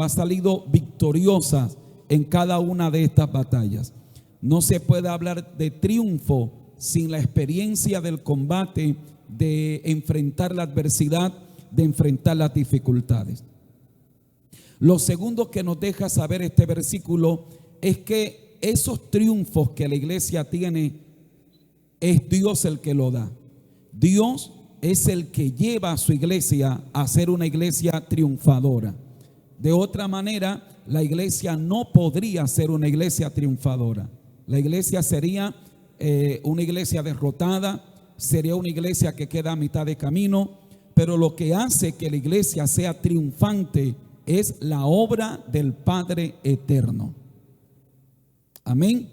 ha salido victoriosa en cada una de estas batallas. No se puede hablar de triunfo sin la experiencia del combate, de enfrentar la adversidad, de enfrentar las dificultades. Lo segundo que nos deja saber este versículo es que esos triunfos que la iglesia tiene, es Dios el que lo da. Dios es el que lleva a su iglesia a ser una iglesia triunfadora. De otra manera, la iglesia no podría ser una iglesia triunfadora. La iglesia sería una iglesia derrotada, sería una iglesia que queda a mitad de camino, pero lo que hace que la iglesia sea triunfante es la obra del Padre eterno. Amén.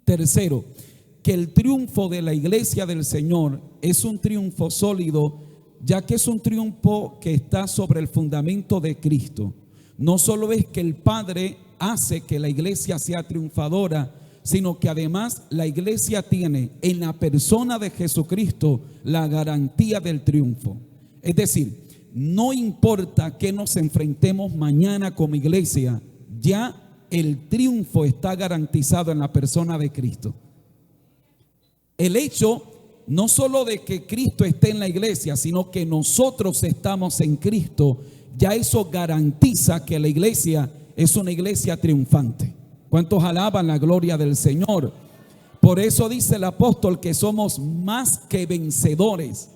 Tercero, que el triunfo de la iglesia del Señor es un triunfo sólido, ya que es un triunfo que está sobre el fundamento de Cristo. No solo es que el Padre hace que la iglesia sea triunfadora, sino que además la iglesia tiene en la persona de Jesucristo la garantía del triunfo. Es decir, no importa que nos enfrentemos mañana como iglesia, ya el triunfo está garantizado en la persona de Cristo. El hecho no solo de que Cristo esté en la iglesia, sino que nosotros estamos en Cristo, ya eso garantiza que la iglesia es una iglesia triunfante. ¿Cuántos alaban la gloria del Señor? Por eso dice el apóstol que somos más que vencedores.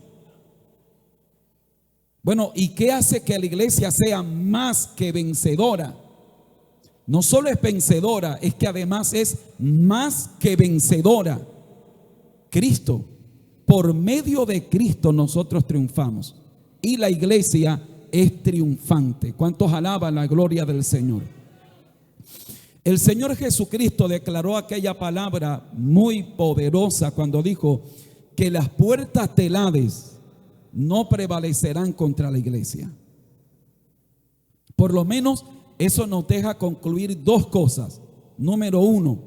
Bueno, ¿y qué hace que la iglesia sea más que vencedora? No solo es vencedora, es que además es más que vencedora. Cristo, por medio de Cristo nosotros triunfamos y la iglesia es triunfante. ¿Cuántos alaban la gloria del Señor? El Señor Jesucristo declaró aquella palabra muy poderosa cuando dijo que las puertas del Hades no prevalecerán contra la iglesia. Por lo menos eso nos deja concluir dos cosas. Número uno,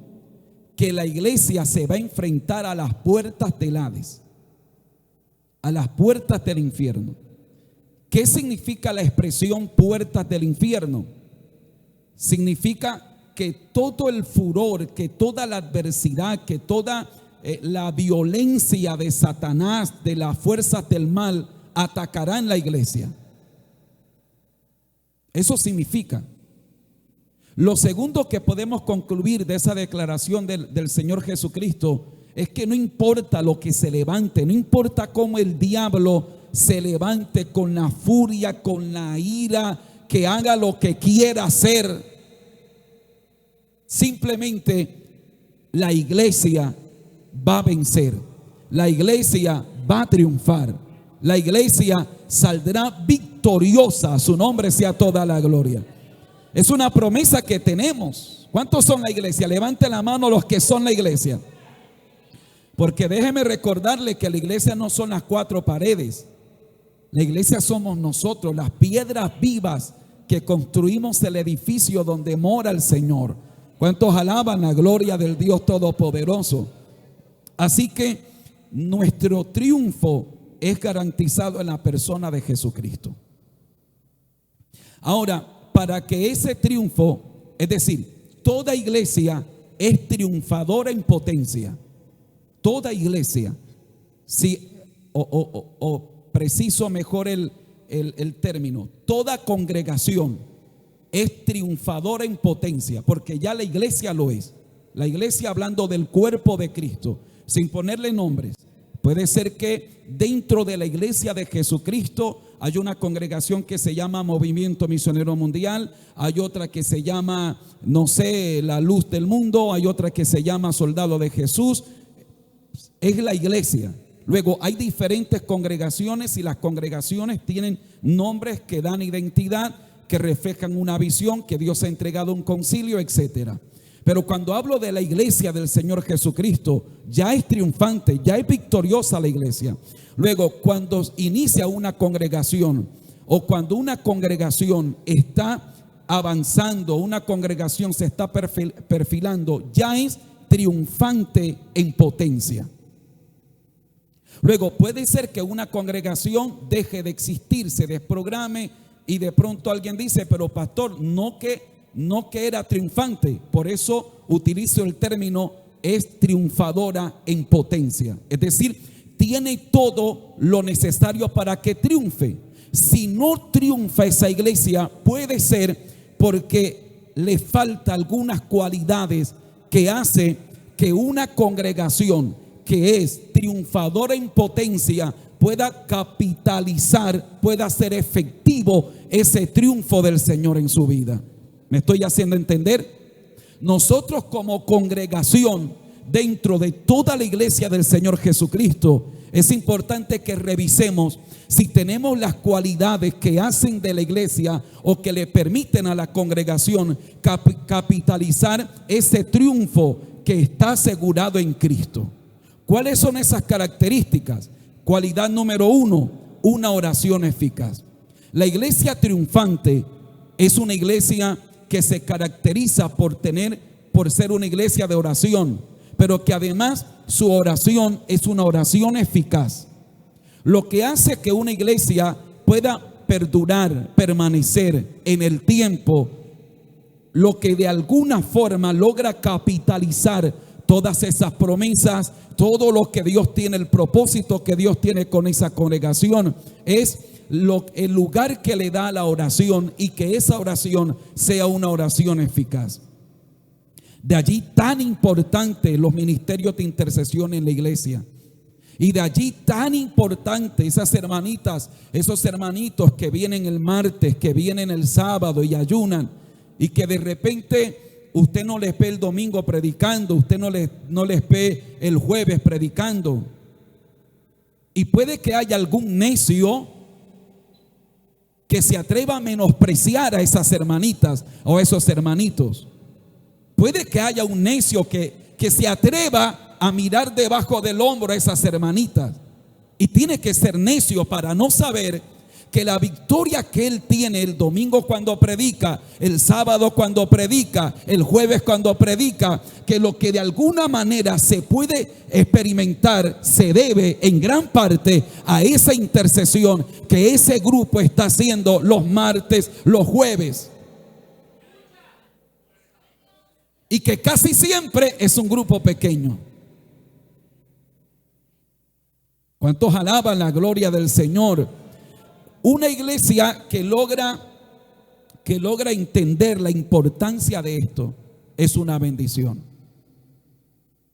que la iglesia se va a enfrentar a las puertas del Hades, a las puertas del infierno. ¿Qué significa la expresión puertas del infierno? Significa que todo el furor, que toda la adversidad, que toda la violencia de Satanás, de las fuerzas del mal, atacarán la iglesia. Eso significa. Lo segundo que podemos concluir de esa declaración del Señor Jesucristo es que no importa lo que se levante, no importa cómo el diablo se levante con la furia, con la ira, que haga lo que quiera hacer, simplemente la iglesia va a vencer, la iglesia va a triunfar, la iglesia saldrá victoriosa, a su nombre sea toda la gloria. Es una promesa que tenemos. ¿Cuántos son la iglesia? Levante la mano los que son la iglesia. Porque déjeme recordarle que la iglesia no son las cuatro paredes. La iglesia somos nosotros, las piedras vivas que construimos el edificio donde mora el Señor. ¿Cuántos alaban la gloria del Dios Todopoderoso? Así que nuestro triunfo es garantizado en la persona de Jesucristo. Ahora, para que ese triunfo, es decir, toda iglesia es triunfadora en potencia. Toda iglesia, si, o preciso mejor el término, toda congregación es triunfadora en potencia, porque ya la iglesia lo es. La iglesia, hablando del cuerpo de Cristo, sin ponerle nombres. Puede ser que dentro de la iglesia de Jesucristo hay una congregación que se llama Movimiento Misionero Mundial, hay otra que se llama, no sé, La Luz del Mundo, hay otra que se llama Soldado de Jesús. Es la iglesia. Luego hay diferentes congregaciones y las congregaciones tienen nombres que dan identidad, que reflejan una visión, que Dios ha entregado un concilio, etcétera. Pero cuando hablo de la iglesia del Señor Jesucristo, ya es triunfante, ya es victoriosa la iglesia. Luego, cuando inicia una congregación o cuando una congregación está avanzando, una congregación se está perfilando, ya es triunfante en potencia. Luego, puede ser que una congregación deje de existir, se desprograme, y de pronto alguien dice, pero pastor, no que era triunfante. Por eso utilizo el término es triunfadora en potencia. Es decir, tiene todo lo necesario para que triunfe. Si no triunfa esa iglesia, puede ser porque le falta algunas cualidades que hace que una congregación que es triunfadora en potencia pueda capitalizar, pueda hacer efectivo ese triunfo del Señor en su vida. ¿Me estoy haciendo entender? Nosotros como congregación dentro de toda la iglesia del Señor Jesucristo, es importante que revisemos si tenemos las cualidades que hacen de la iglesia o que le permiten a la congregación capitalizar ese triunfo que está asegurado en Cristo. ¿Cuáles son esas características? Cualidad número 1, una oración eficaz. La iglesia triunfante es una iglesia que se caracteriza por ser una iglesia de oración, pero que además su oración es una oración eficaz. Lo que hace que una iglesia pueda perdurar, permanecer en el tiempo, lo que de alguna forma logra capitalizar todas esas promesas, todo lo que Dios tiene, el propósito que Dios tiene con esa congregación, es el lugar que le da a la oración, y que esa oración sea una oración eficaz. De allí tan importante los ministerios de intercesión en la iglesia. Y de allí tan importante esas hermanitas, esos hermanitos que vienen el martes, que vienen el sábado y ayunan, y que de repente usted no les ve el domingo predicando, usted no les ve el jueves predicando. Y puede que haya algún necio que se atreva a menospreciar a esas hermanitas o a esos hermanitos. Puede que haya un necio que se atreva a mirar debajo del hombro a esas hermanitas. Y tiene que ser necio para no saber que la victoria que él tiene el domingo cuando predica, el sábado cuando predica, el jueves cuando predica, que lo que de alguna manera se puede experimentar se debe en gran parte a esa intercesión que ese grupo está haciendo los martes, los jueves. Y que casi siempre es un grupo pequeño. ¿Cuántos alaban la gloria del Señor? Una iglesia que logra entender la importancia de esto es una bendición.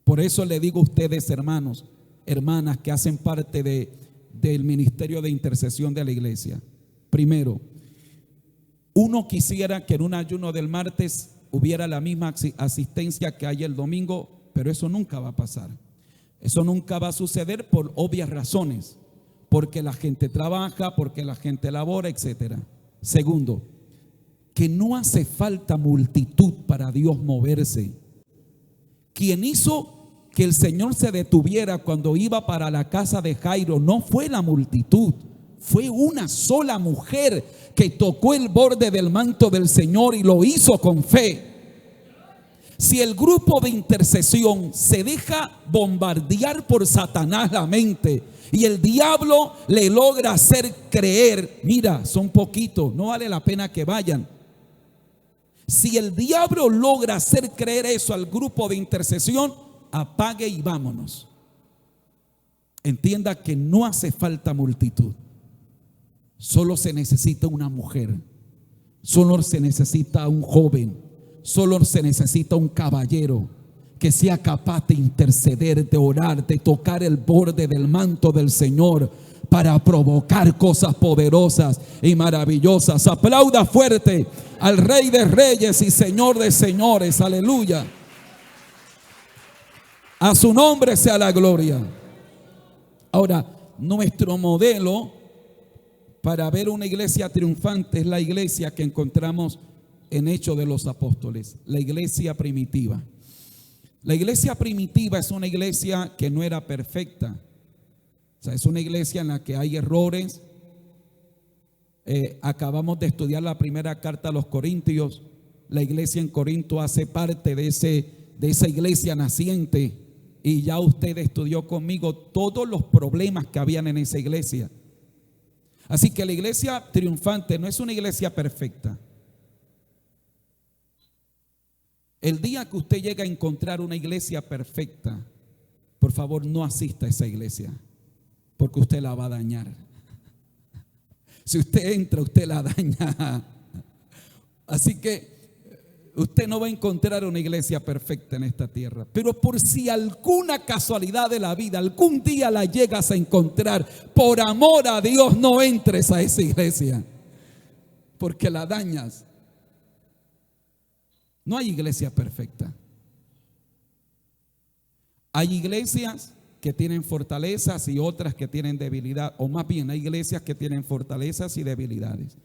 Por eso le digo a ustedes, hermanos, hermanas que hacen parte del ministerio de intercesión de la iglesia. Primero, uno quisiera que en un ayuno del martes hubiera la misma asistencia que hay el domingo, pero eso nunca va a pasar. Eso nunca va a suceder por obvias razones. Porque la gente trabaja, porque la gente labora, etc. Segundo, que no hace falta multitud para Dios moverse. Quien hizo que el Señor se detuviera cuando iba para la casa de Jairo no fue la multitud, fue una sola mujer que tocó el borde del manto del Señor y lo hizo con fe. Si el grupo de intercesión se deja bombardear por Satanás la mente y el diablo le logra hacer creer, mira, son poquitos, no vale la pena que vayan. Si el diablo logra hacer creer eso al grupo de intercesión, apague y vámonos. Entienda que no hace falta multitud. Solo se necesita una mujer. Solo se necesita un joven. Solo se necesita un caballero que sea capaz de interceder, de orar, de tocar el borde del manto del Señor para provocar cosas poderosas y maravillosas. Aplauda fuerte al Rey de Reyes y Señor de Señores. Aleluya. A su nombre sea la gloria. Ahora, nuestro modelo para ver una iglesia triunfante es la iglesia que encontramos en Hechos de los Apóstoles, la iglesia primitiva. La iglesia primitiva es una iglesia que no era perfecta. O sea, es una iglesia en la que hay errores. Acabamos de estudiar la primera carta a los Corintios. La iglesia en Corinto hace parte de esa iglesia naciente. Y ya usted estudió conmigo todos los problemas que habían en esa iglesia. Así que la iglesia triunfante no es una iglesia perfecta. El día que usted llega a encontrar una iglesia perfecta, por favor no asista a esa iglesia, porque usted la va a dañar. Si usted entra, usted la daña. Así que usted no va a encontrar una iglesia perfecta en esta tierra. Pero por si alguna casualidad de la vida, algún día la llegas a encontrar, por amor a Dios no entres a esa iglesia, porque la dañas. No hay iglesia perfecta. Hay iglesias que tienen fortalezas y otras que tienen debilidad, o más bien hay iglesias que tienen fortalezas y debilidades.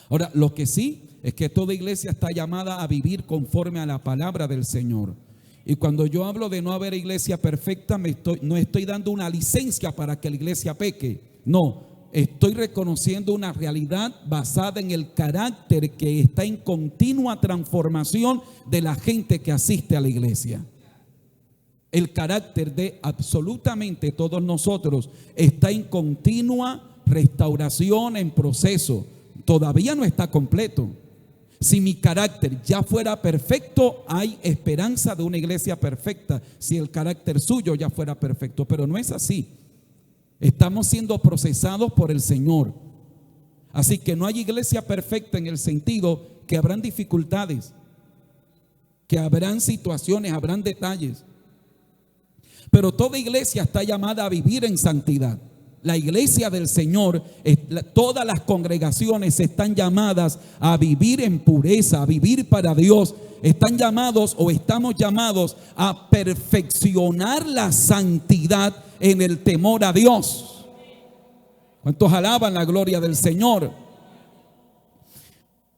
Ahora, lo que sí es que toda iglesia está llamada a vivir conforme a la palabra del Señor. Y cuando yo hablo de no haber iglesia perfecta, no estoy dando una licencia para que la iglesia peque. No, estoy reconociendo una realidad basada en el carácter que está en continua transformación de la gente que asiste a la iglesia. El carácter de absolutamente todos nosotros está en continua restauración, en proceso. Todavía no está completo. Si mi carácter ya fuera perfecto, hay esperanza de una iglesia perfecta. Si el carácter suyo ya fuera perfecto, pero no es así. Estamos siendo procesados por el Señor. Así que no hay iglesia perfecta en el sentido que habrán dificultades, que habrán situaciones, habrán detalles. Pero toda iglesia está llamada a vivir en santidad. La iglesia del Señor, todas las congregaciones están llamadas a vivir en pureza, a vivir para Dios. Están llamados o estamos llamados a perfeccionar la santidad en el temor a Dios. ¿Cuántos alaban la gloria del Señor?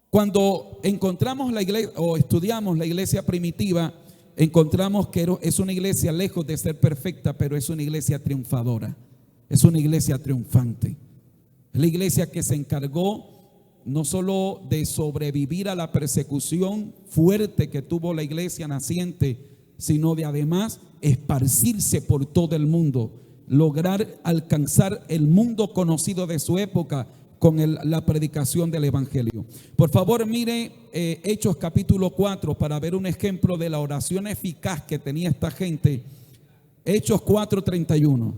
Cuando encontramos la iglesia o estudiamos la iglesia primitiva, encontramos que es una iglesia lejos de ser perfecta, pero es una iglesia triunfadora. Es una iglesia triunfante. Es la iglesia que se encargó no solo de sobrevivir a la persecución fuerte que tuvo la iglesia naciente, sino de además esparcirse por todo el mundo, lograr alcanzar el mundo conocido de su época con la predicación del evangelio. Por favor, mire Hechos capítulo 4 para ver un ejemplo de la oración eficaz que tenía esta gente. Hechos 4:31.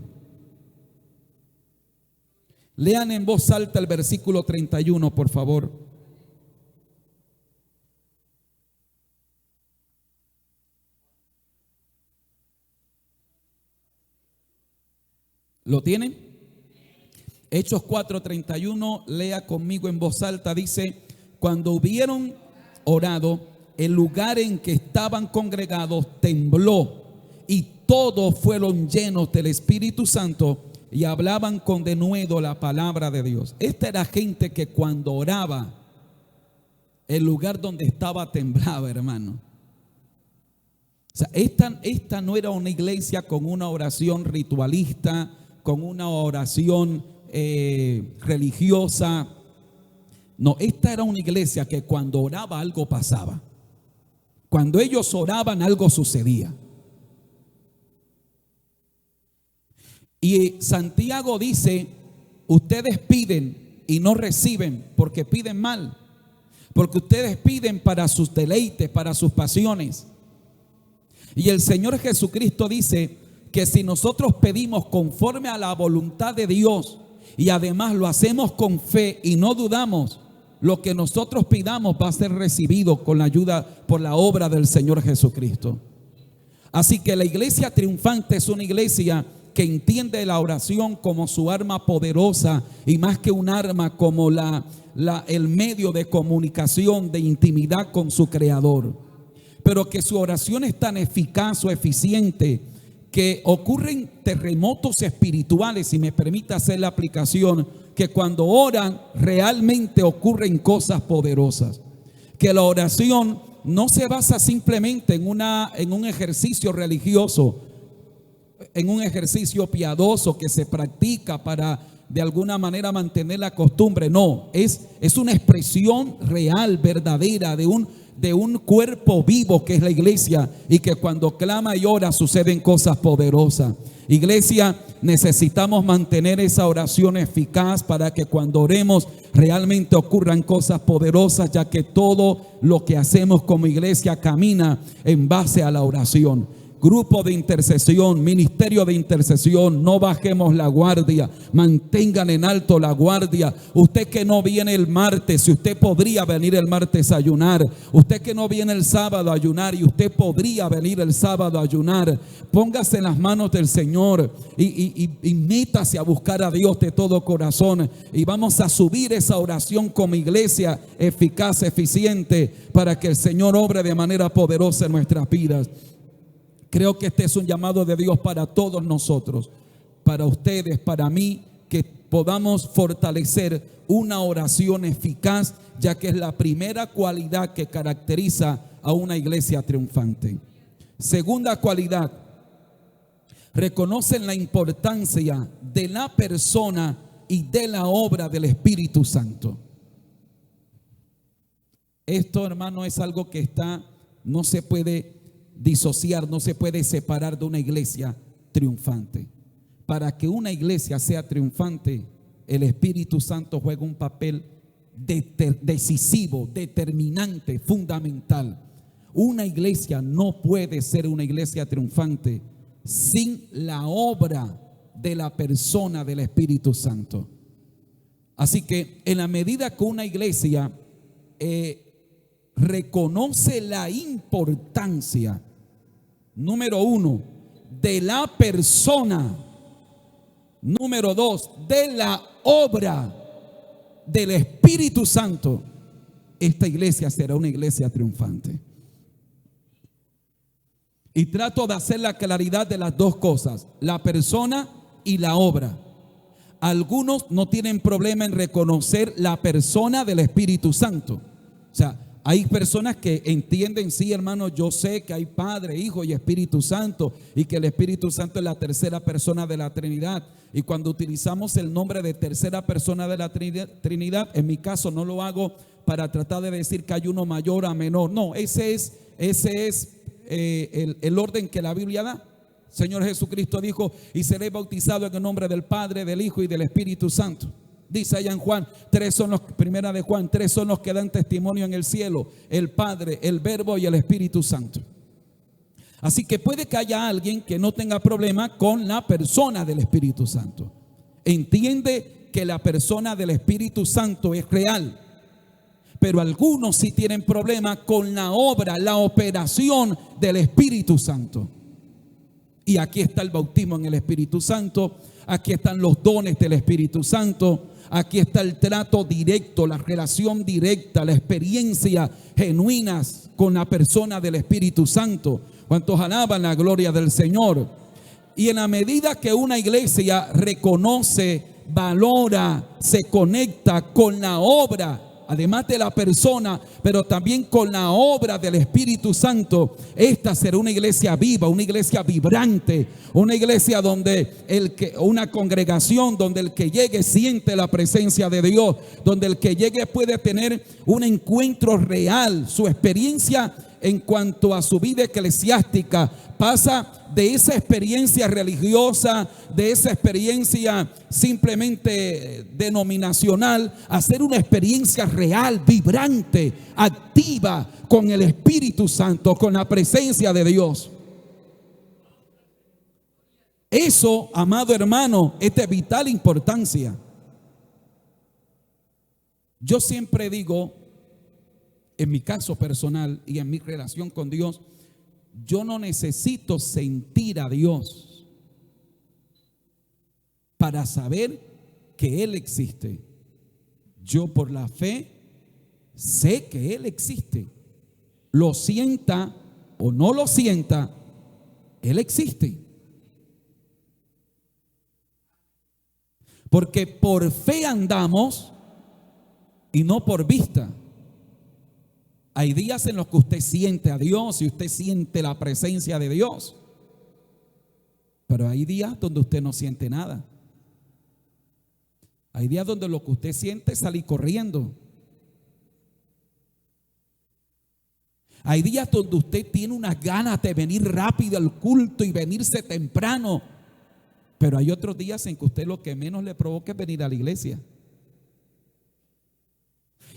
Lean en voz alta el versículo 31, por favor. ¿Lo tienen? Hechos 4:31, lea conmigo en voz alta. Dice: cuando hubieron orado, el lugar en que estaban congregados tembló y todos fueron llenos del Espíritu Santo y hablaban con denuedo la palabra de Dios. Esta era gente que cuando oraba, el lugar donde estaba temblaba, hermano. O sea, esta no era una iglesia con una oración ritualista, con una oración religiosa. No, esta era una iglesia que cuando oraba algo pasaba. Cuando ellos oraban algo sucedía. Y Santiago dice: ustedes piden y no reciben porque piden mal, porque ustedes piden para sus deleites, para sus pasiones. Y el Señor Jesucristo dice que si nosotros pedimos conforme a la voluntad de Dios y además lo hacemos con fe y no dudamos, lo que nosotros pidamos va a ser recibido con la ayuda, por la obra del Señor Jesucristo. Así que la iglesia triunfante es una iglesia que entiende la oración como su arma poderosa y más que un arma, como el medio de comunicación, de intimidad con su Creador. Pero que su oración es tan eficaz o eficiente que ocurren terremotos espirituales, si me permite hacer la aplicación, que cuando oran realmente ocurren cosas poderosas. Que la oración no se basa simplemente en un ejercicio religioso, en un ejercicio piadoso que se practica para de alguna manera mantener la costumbre. No, es una expresión real, verdadera de un cuerpo vivo que es la iglesia, y que cuando clama y ora suceden cosas poderosas. Iglesia, necesitamos mantener esa oración eficaz para que cuando oremos realmente ocurran cosas poderosas, ya que todo lo que hacemos como iglesia camina en base a la oración. Grupo de intercesión, ministerio de intercesión, no bajemos la guardia, mantengan en alto la guardia. Usted que no viene el martes, si usted podría venir el martes a ayunar, usted que no viene el sábado a ayunar y usted podría venir el sábado a ayunar, póngase en las manos del Señor y métase a buscar a Dios de todo corazón, y vamos a subir esa oración como iglesia eficaz, eficiente, para que el Señor obre de manera poderosa en nuestras vidas. Creo que este es un llamado de Dios para todos nosotros, para ustedes, para mí, que podamos fortalecer una oración eficaz, ya que es la primera cualidad que caracteriza a una iglesia triunfante. Segunda cualidad, reconocen la importancia de la persona y de la obra del Espíritu Santo. Esto, hermano, es algo que no se puede disociar, no se puede separar de una iglesia triunfante. Para que una iglesia sea triunfante, el Espíritu Santo juega un papel decisivo, determinante, fundamental. Una iglesia no puede ser una iglesia triunfante sin la obra de la persona del Espíritu Santo. Así que en la medida que una iglesia reconoce la importancia, número uno, de la persona, número dos, de la obra del Espíritu Santo, esta iglesia será una iglesia triunfante. Y trato de hacer la claridad de las dos cosas, la persona y la obra. Algunos no tienen problema en reconocer la persona del Espíritu Santo. O sea, hay personas que entienden, sí, hermano, yo sé que hay Padre, Hijo y Espíritu Santo, y que el Espíritu Santo es la tercera persona de la Trinidad. Y cuando utilizamos el nombre de tercera persona de la Trinidad, en mi caso no lo hago para tratar de decir que hay uno mayor a menor. No, ese es el orden que la Biblia da. Señor Jesucristo dijo: y seré bautizado en el nombre del Padre, del Hijo y del Espíritu Santo. Dice allá en Juan, primera de Juan, 3 son los que dan testimonio en el cielo: el Padre, el Verbo y el Espíritu Santo. Así que puede que haya alguien que no tenga problema con la persona del Espíritu Santo. Entiende que la persona del Espíritu Santo es real, pero algunos sí tienen problema con la obra, la operación del Espíritu Santo. Y aquí está el bautismo en el Espíritu Santo, aquí están los dones del Espíritu Santo, aquí está el trato directo, la relación directa, la experiencia genuina con la persona del Espíritu Santo. ¿Cuántos alaban la gloria del Señor? Y en la medida que una iglesia reconoce, valora, se conecta con la obra, además de la persona, pero también con la obra del Espíritu Santo, esta será una iglesia viva, una iglesia vibrante, una iglesia una congregación donde el que llegue siente la presencia de Dios, donde el que llegue puede tener un encuentro real. Su experiencia en cuanto a su vida eclesiástica pasa de esa experiencia religiosa, de esa experiencia simplemente denominacional, a ser una experiencia real, vibrante, activa con el Espíritu Santo, con la presencia de Dios. Eso, amado hermano, es de vital importancia. Yo siempre digo, en mi caso personal y en mi relación con Dios, yo no necesito sentir a Dios para saber que Él existe. Yo por la fe sé que Él existe. Lo sienta o no lo sienta, Él existe. Porque por fe andamos y no por vista. Hay días en los que usted siente a Dios y usted siente la presencia de Dios, pero hay días donde usted no siente nada. Hay días donde lo que usted siente es salir corriendo. Hay días donde usted tiene unas ganas de venir rápido al culto y venirse temprano, Pero hay otros días en que usted lo que menos le provoca es venir a la iglesia.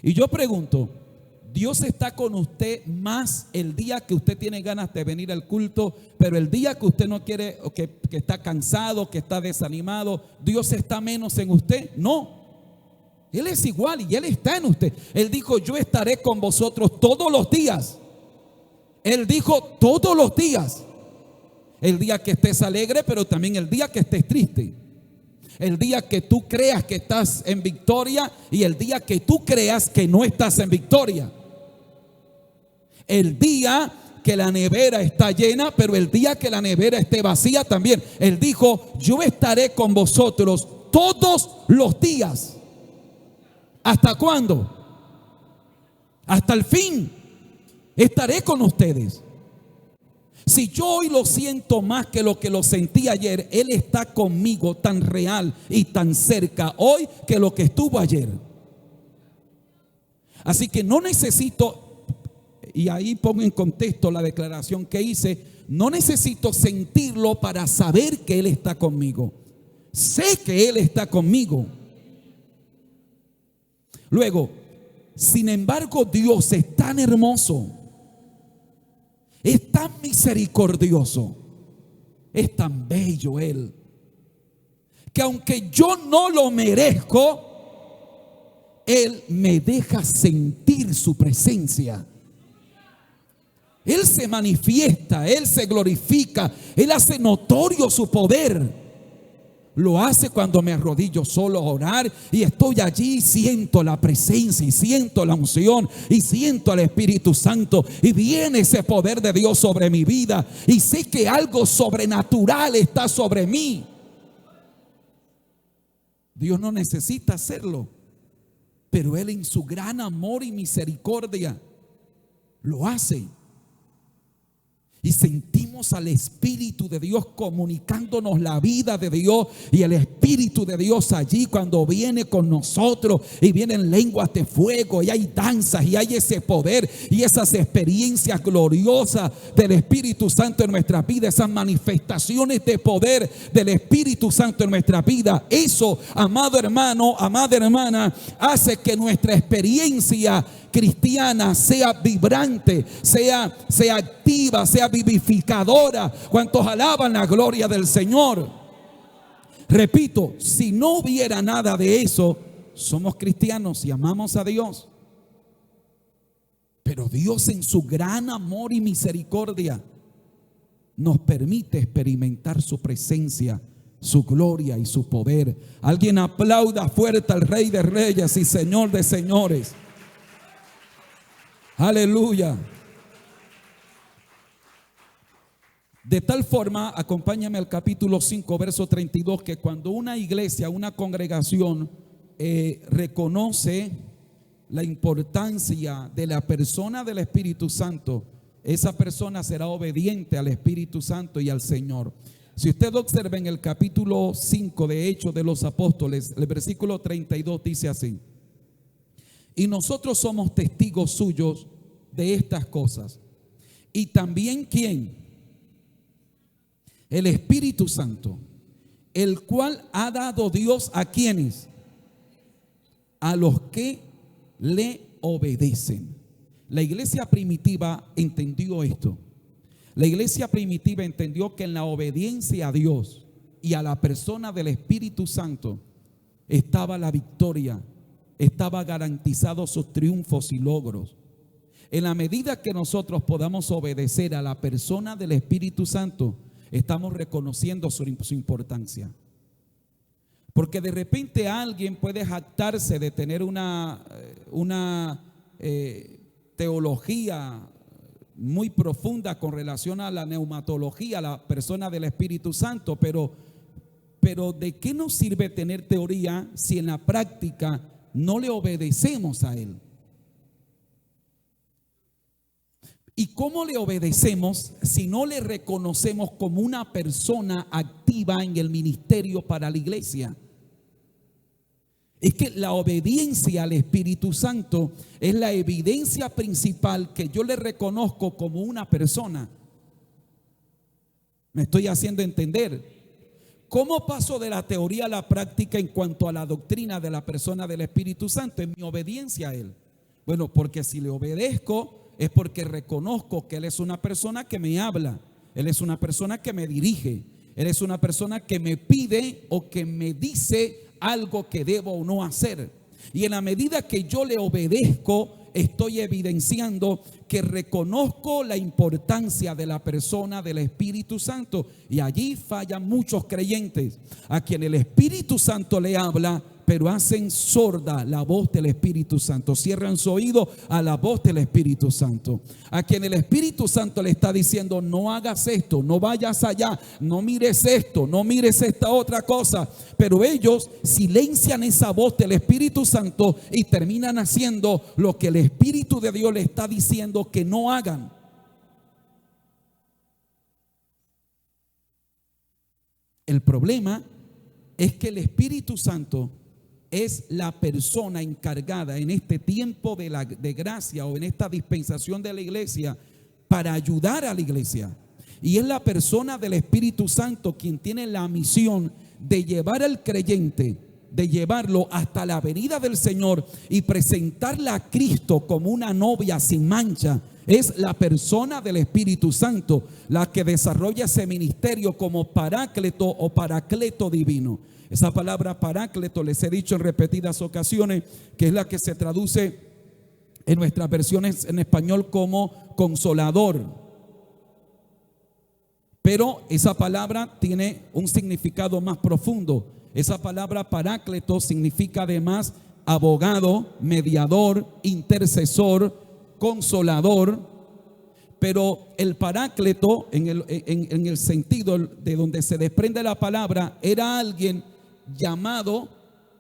Y yo pregunto, ¿Dios está con usted más el día que usted tiene ganas de venir al culto, pero el día que usted no quiere, o que está cansado, que está desanimado, Dios está menos en usted? No, Él es igual y Él está en usted. Él dijo, yo estaré con vosotros todos los días. Él dijo todos los días. El día que estés alegre, pero también el día que estés triste. El día que tú creas que estás en victoria y el día que tú creas que no estás en victoria. El día que la nevera está llena, pero el día que la nevera esté vacía también. Él dijo, yo estaré con vosotros todos los días. ¿Hasta cuándo? Hasta el fin. Estaré con ustedes. Si yo hoy lo siento más que lo sentí ayer, Él está conmigo tan real y tan cerca hoy que lo que estuvo ayer. Así que no necesito, y ahí pongo en contexto la declaración que hice, no necesito sentirlo para saber que Él está conmigo. Sé que Él está conmigo. Luego, sin embargo, Dios es tan hermoso, es tan misericordioso, es tan bello Él, que aunque yo no lo merezco, Él me deja sentir su presencia. Él se manifiesta, Él se glorifica, Él hace notorio su poder. Lo hace cuando me arrodillo solo a orar y estoy allí, siento la presencia y siento la unción y siento al Espíritu Santo y viene ese poder de Dios sobre mi vida y sé que algo sobrenatural está sobre mí. Dios no necesita hacerlo, pero Él en su gran amor y misericordia lo hace. Y sentimos al Espíritu de Dios comunicándonos la vida de Dios. Y el Espíritu de Dios allí cuando viene con nosotros y vienen lenguas de fuego y hay danzas y hay ese poder y esas experiencias gloriosas del Espíritu Santo en nuestra vida, esas manifestaciones de poder del Espíritu Santo en nuestra vida. Eso, amado hermano, amada hermana, hace que nuestra experiencia cristiana sea vibrante, sea activa, sea vivificadora. ¿Cuántos alaban la gloria del Señor? Repito, si no hubiera nada de eso, somos cristianos y amamos a Dios. Pero Dios en su gran amor y misericordia nos permite experimentar su presencia, su gloria y su poder. Alguien aplauda fuerte al Rey de Reyes y Señor de Señores. Aleluya. De tal forma, acompáñame al capítulo 5, verso 32, que cuando una iglesia, una congregación reconoce la importancia de la persona del Espíritu Santo, esa persona será obediente al Espíritu Santo y al Señor. Si usted observa en el capítulo 5 de Hechos de los Apóstoles, el versículo 32 dice así: y nosotros somos testigos suyos de estas cosas. Y también ¿quién? El Espíritu Santo, el cual ha dado Dios a quienes, a los que le obedecen. La iglesia primitiva entendió esto. La iglesia primitiva entendió que en la obediencia a Dios y a la persona del Espíritu Santo estaba la victoria, estaba garantizado sus triunfos y logros. En la medida que nosotros podamos obedecer a la persona del Espíritu Santo, estamos reconociendo su importancia. Porque de repente alguien puede jactarse de tener una teología muy profunda con relación a la neumatología, la persona del Espíritu Santo, pero ¿de qué nos sirve tener teoría si en la práctica no le obedecemos a Él? ¿Y cómo le obedecemos si no le reconocemos como una persona activa en el ministerio para la iglesia? Es que la obediencia al Espíritu Santo es la evidencia principal que yo le reconozco como una persona. ¿Me estoy haciendo entender? ¿Cómo paso de la teoría a la práctica en cuanto a la doctrina de la persona del Espíritu Santo? En mi obediencia a Él. Bueno, porque si le obedezco es porque reconozco que Él es una persona que me habla, Él es una persona que me dirige, Él es una persona que me pide o que me dice algo que debo o no hacer. Y en la medida que yo le obedezco, estoy evidenciando que reconozco la importancia de la persona del Espíritu Santo. Y allí fallan muchos creyentes a quien el Espíritu Santo le habla, pero hacen sorda la voz del Espíritu Santo, cierran su oído a la voz del Espíritu Santo. A quien el Espíritu Santo le está diciendo: no hagas esto, no vayas allá, no mires esto, no mires esta otra cosa. Pero ellos silencian esa voz del Espíritu Santo y terminan haciendo lo que el Espíritu de Dios le está diciendo que no hagan. El problema es que el Espíritu Santo es la persona encargada en este tiempo de gracia o en esta dispensación de la iglesia para ayudar a la iglesia. Y es la persona del Espíritu Santo quien tiene la misión de llevar al creyente, de llevarlo hasta la venida del Señor y presentarla a Cristo como una novia sin mancha. Es la persona del Espíritu Santo la que desarrolla ese ministerio como paráclito o paracleto divino. Esa palabra parácleto les he dicho en repetidas ocasiones que es la que se traduce en nuestras versiones en español como consolador. Pero esa palabra tiene un significado más profundo. Esa palabra parácleto significa además abogado, mediador, intercesor, consolador. Pero el parácleto en el sentido de donde se desprende la palabra era alguien llamado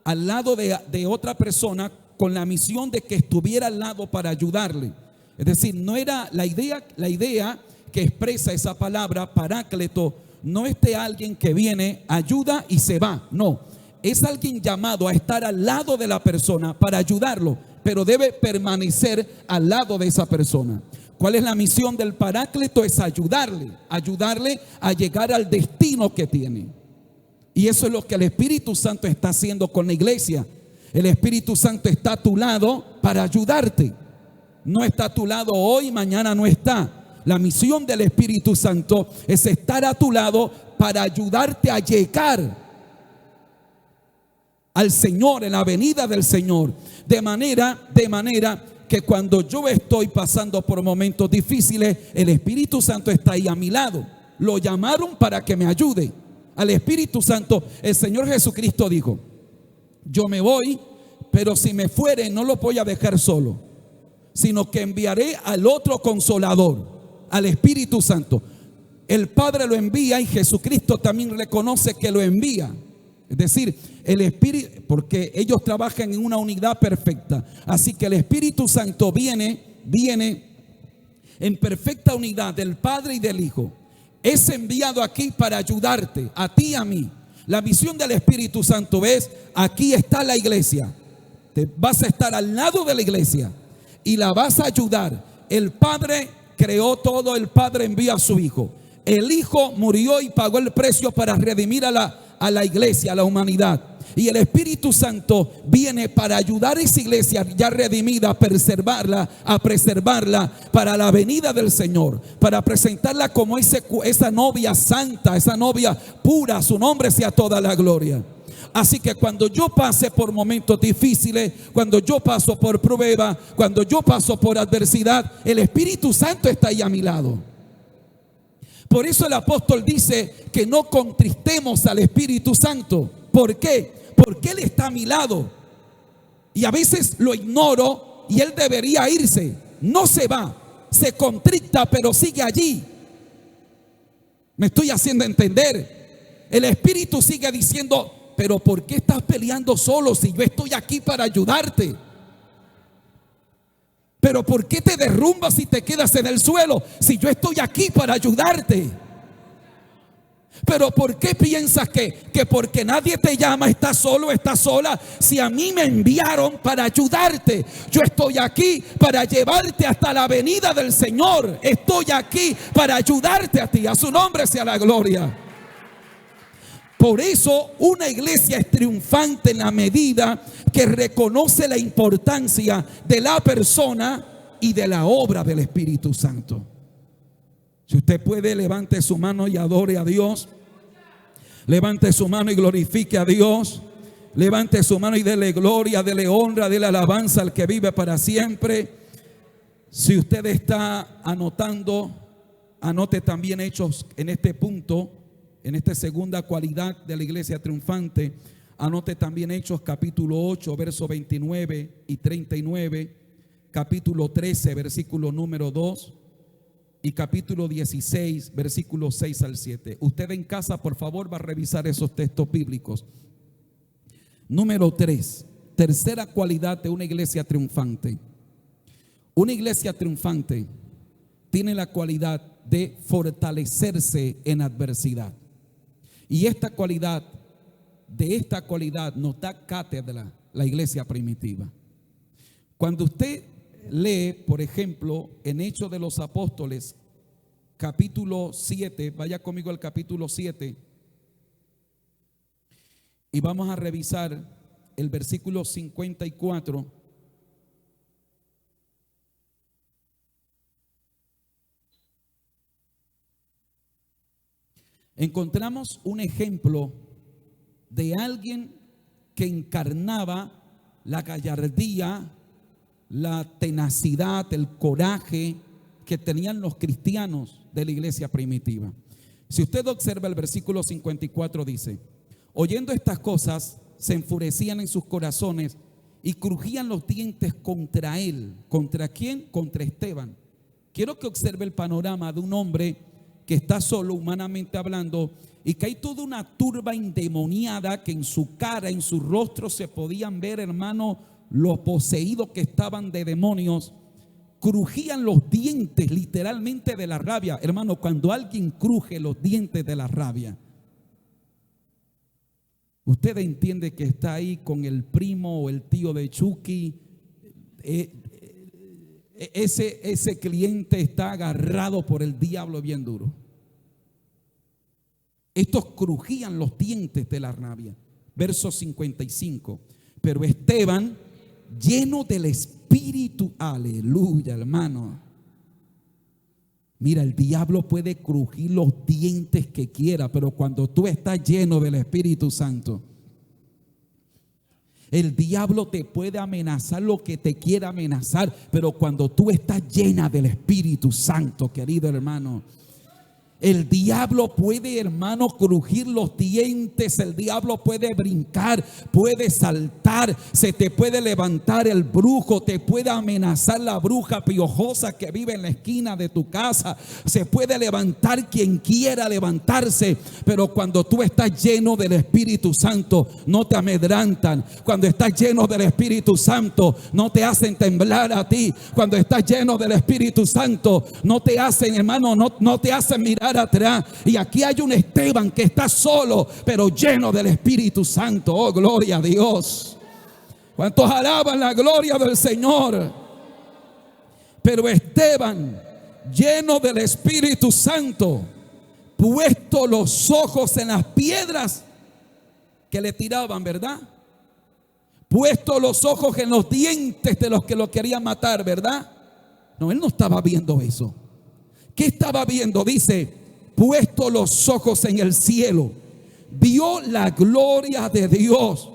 al lado de otra persona con la misión de que estuviera al lado para ayudarle. Es decir, no era la idea que expresa esa palabra parácleto, no es de alguien que viene, ayuda y se va. No, es alguien llamado a estar al lado de la persona para ayudarlo, pero debe permanecer al lado de esa persona. ¿Cuál es la misión del paráclito? Es ayudarle a llegar al destino que tiene. Y eso es lo que el Espíritu Santo está haciendo con la iglesia. El Espíritu Santo está a tu lado para ayudarte. No está a tu lado hoy, mañana no está. La misión del Espíritu Santo es estar a tu lado para ayudarte a llegar al Señor, en la venida del Señor. De manera que cuando yo estoy pasando por momentos difíciles, el Espíritu Santo está ahí a mi lado. Lo llamaron para que me ayude. Al Espíritu Santo, el Señor Jesucristo dijo: yo me voy, pero si me fuere no lo voy a dejar solo, sino que enviaré al otro consolador, al Espíritu Santo. El Padre lo envía y Jesucristo también reconoce que lo envía. Es decir, el Espíritu, porque ellos trabajan en una unidad perfecta. Así que el Espíritu Santo viene en perfecta unidad del Padre y del Hijo. Es enviado aquí para ayudarte, a ti y a mí. La misión del Espíritu Santo es: aquí está la iglesia. Te vas a estar al lado de la iglesia y la vas a ayudar. El Padre creó todo, el Padre envía a su Hijo. El Hijo murió y pagó el precio para redimir a la iglesia, a la humanidad. Y el Espíritu Santo viene para ayudar a esa iglesia ya redimida a preservarla para la venida del Señor, para presentarla como esa novia santa, esa novia pura. Su nombre sea toda la gloria. Así que cuando yo pase por momentos difíciles, cuando yo paso por prueba, cuando yo paso por adversidad, el Espíritu Santo está ahí a mi lado. Por eso el apóstol dice que no contristemos al Espíritu Santo. ¿Por qué? Porque Él está a mi lado. Y a veces lo ignoro y Él debería irse. No se va, se contrista, pero sigue allí. ¿Me estoy haciendo entender? El Espíritu sigue diciendo: pero ¿por qué estás peleando solo si yo estoy aquí para ayudarte? Pero ¿por qué te derrumbas y te quedas en el suelo si yo estoy aquí para ayudarte? Pero ¿por qué piensas que porque nadie te llama estás solo, estás sola? Si a mí me enviaron para ayudarte, yo estoy aquí para llevarte hasta la venida del Señor. Estoy aquí para ayudarte a ti. A su nombre sea la gloria. Por eso una iglesia es triunfante en la medida que reconoce la importancia de la persona y de la obra del Espíritu Santo. Si usted puede, levante su mano y adore a Dios. Levante su mano y glorifique a Dios. Levante su mano y dele gloria, dele honra, dele alabanza al que vive para siempre. Si usted está anotando, anote también Hechos en este punto, en esta segunda cualidad de la iglesia triunfante. Anote también Hechos capítulo 8, versos 29 y 39, capítulo 13, versículo número 2 y capítulo 16, versículos 6 al 7. Usted en casa, por favor, va a revisar esos textos bíblicos. Número 3, tercera cualidad de una iglesia triunfante. Una iglesia triunfante tiene la cualidad de fortalecerse en adversidad. Y de esta cualidad nos da cátedra la iglesia primitiva. Cuando usted lee, por ejemplo, en Hechos de los Apóstoles, capítulo 7, vaya conmigo al capítulo 7, y vamos a revisar el versículo 54. Encontramos un ejemplo de alguien que encarnaba la gallardía, la tenacidad, el coraje que tenían los cristianos de la iglesia primitiva. Si usted observa el versículo 54, dice: oyendo estas cosas, se enfurecían en sus corazones y crujían los dientes contra él. ¿Contra quién? Contra Esteban. Quiero que observe el panorama de un hombre que está solo, humanamente hablando, y que hay toda una turba endemoniada que en su cara, en su rostro se podían ver, hermano, los poseídos que estaban de demonios. Crujían los dientes literalmente de la rabia. Hermano, cuando alguien cruje los dientes de la rabia, usted entiende que está ahí con el primo o el tío de Chucky. Ese cliente está agarrado por el diablo bien duro. Estos crujían los dientes de la rabia. Verso 55. Pero Esteban, lleno del Espíritu, aleluya, hermano. Mira, el diablo puede crujir los dientes que quiera, pero cuando tú estás lleno del Espíritu Santo, el diablo te puede amenazar lo que te quiera amenazar, pero cuando tú estás llena del Espíritu Santo, querido hermano, el diablo puede, hermano, crujir los dientes. El diablo puede brincar, puede saltar, se te puede levantar el brujo, te puede amenazar la bruja piojosa que vive en la esquina de tu casa. Se puede levantar quien quiera levantarse, pero cuando tú estás lleno del Espíritu Santo, no te amedrantan. Cuando estás lleno del Espíritu Santo, no te hacen temblar a ti. Cuando estás lleno del Espíritu Santo, no te hacen, hermano, no te hacen mirar atrás. Y aquí hay un Esteban que está solo, pero lleno del Espíritu Santo. Oh, gloria a Dios. ¿Cuántos alaban la gloria del Señor? Pero Esteban, lleno del Espíritu Santo, puesto los ojos en las piedras que le tiraban, ¿verdad? Puesto los ojos en los dientes de los que lo querían matar, ¿verdad? No, él no estaba viendo eso. ¿Qué estaba viendo? Dice: puesto los ojos en el cielo, vio la gloria de Dios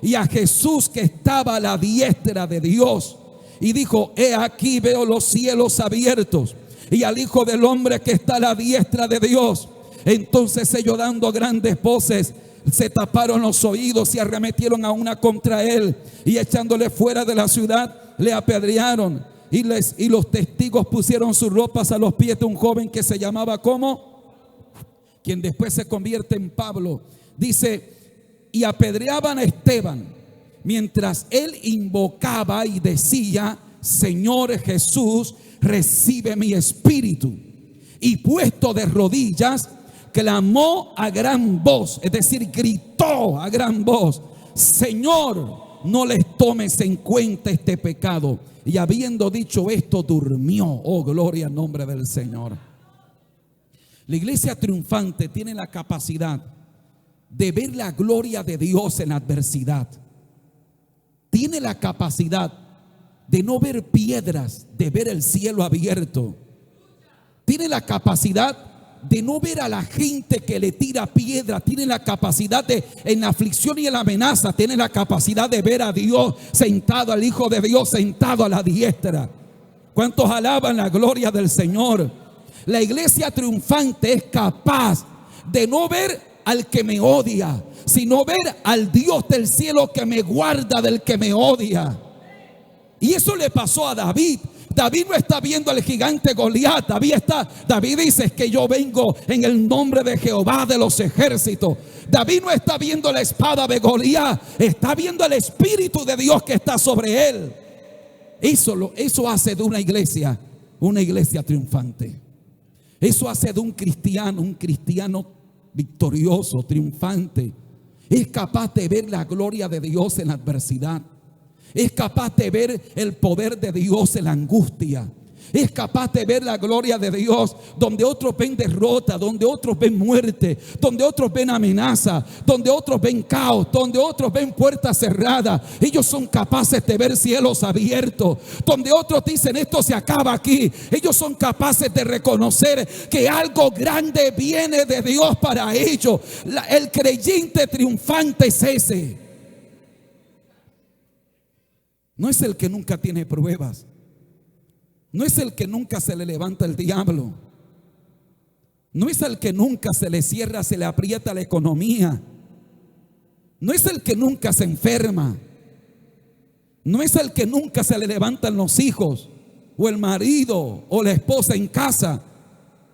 y a Jesús que estaba a la diestra de Dios, y dijo: he aquí veo los cielos abiertos y al Hijo del Hombre que está a la diestra de Dios. Entonces ellos, dando grandes voces, se taparon los oídos y arremetieron a una contra él, y echándole fuera de la ciudad le apedrearon. Y los testigos pusieron sus ropas a los pies de un joven que se llamaba, ¿cómo? Quien después se convierte en Pablo. Dice: y apedreaban a Esteban mientras él invocaba y decía: Señor Jesús, recibe mi espíritu. Y puesto de rodillas, clamó a gran voz, es decir, gritó a gran voz: Señor, no les tomes en cuenta este pecado. Y habiendo dicho esto, durmió. Oh, gloria al nombre del Señor. La iglesia triunfante tiene la capacidad de ver la gloria de Dios en la adversidad. Tiene la capacidad de no ver piedras, de ver el cielo abierto. Tiene la capacidad de no ver a la gente que le tira piedra. Tiene la capacidad de, en la aflicción y en la amenaza, tiene la capacidad de ver a Dios sentado, al Hijo de Dios sentado a la diestra. ¿Cuántos alaban la gloria del Señor? La iglesia triunfante es capaz de no ver al que me odia, sino ver al Dios del cielo que me guarda del que me odia. Y eso le pasó a David. David no está viendo al gigante Goliat. David dice que yo vengo en el nombre de Jehová de los ejércitos. David no está viendo la espada de Goliat, está viendo el Espíritu de Dios que está sobre él. Eso hace de una iglesia triunfante. Eso hace de un cristiano victorioso, triunfante. Es capaz de ver la gloria de Dios en la adversidad. Es capaz de ver el poder de Dios en la angustia. Es capaz de ver la gloria de Dios donde otros ven derrota, donde otros ven muerte, donde otros ven amenaza, donde otros ven caos, donde otros ven puertas cerradas. Ellos son capaces de ver cielos abiertos. Donde otros dicen esto se acaba aquí, ellos son capaces de reconocer que algo grande viene de Dios para ellos. El creyente triunfante es ese. No es el que nunca tiene pruebas. No es el que nunca se le levanta el diablo. No es el que nunca se le cierra, se le aprieta la economía. No es el que nunca se enferma. No es el que nunca se le levantan los hijos, o el marido, o la esposa en casa.